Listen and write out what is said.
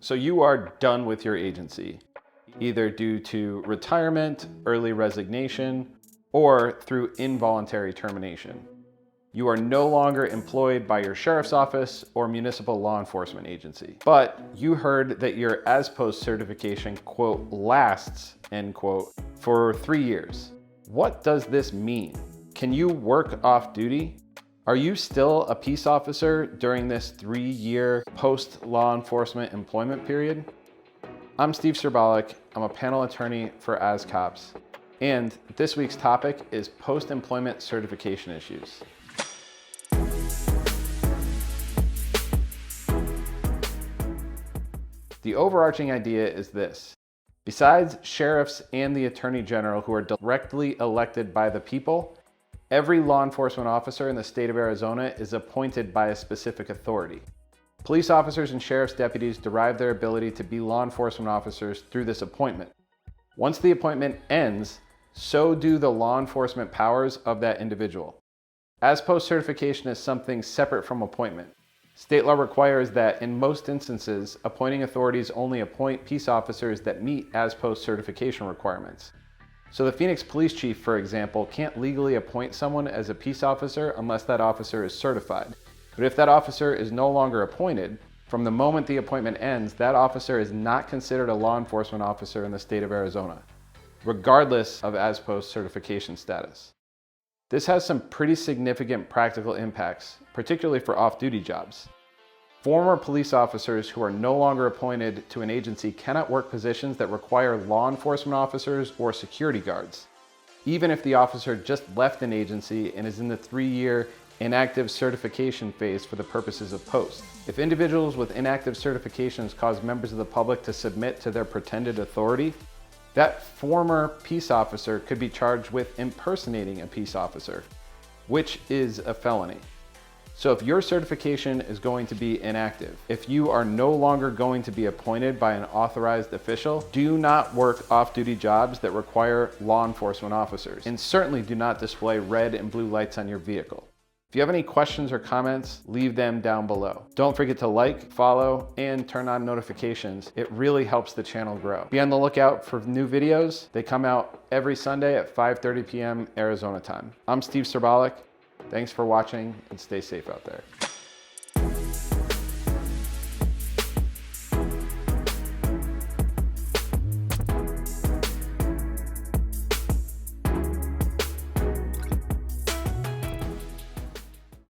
So you are done with your agency, either due to retirement, early resignation, or through involuntary termination. You are no longer employed by your sheriff's office or municipal law enforcement agency. But you heard that your AZPOST certification, quote, lasts, end quote, for 3 years. What does this mean? Can you work off duty? Are you still a peace officer during this 3-year post-law enforcement employment period? I'm Steve Serbalik. I'm a panel attorney for AZCops. And this week's topic is post-employment certification issues. The overarching idea is this. Besides sheriffs and the attorney general who are directly elected by the people, every law enforcement officer in the state of Arizona is appointed by a specific authority. Police officers and sheriff's deputies derive their ability to be law enforcement officers through this appointment. Once the appointment ends, so do the law enforcement powers of that individual. AZPOST certification is something separate from appointment. State law requires that in most instances, appointing authorities only appoint peace officers that meet AZPOST certification requirements. So the Phoenix police chief, for example, can't legally appoint someone as a peace officer unless that officer is certified. But if that officer is no longer appointed, from the moment the appointment ends, that officer is not considered a law enforcement officer in the state of Arizona, regardless of AZPOST certification status. This has some pretty significant practical impacts, particularly for off-duty jobs. Former police officers who are no longer appointed to an agency cannot work positions that require law enforcement officers or security guards, even if the officer just left an agency and is in the 3-year inactive certification phase for the purposes of post. If individuals with inactive certifications cause members of the public to submit to their pretended authority, that former peace officer could be charged with impersonating a peace officer, which is a felony. So if your certification is going to be inactive, if you are no longer going to be appointed by an authorized official, do not work off-duty jobs that require law enforcement officers, and certainly do not display red and blue lights on your vehicle. If you have any questions or comments, leave them down below. Don't forget to like, follow, and turn on notifications. It really helps the channel grow. Be on the lookout for new videos. They come out every Sunday at 5:30 p.m. Arizona time. I'm Steve Serbalik. Thanks for watching and stay safe out there.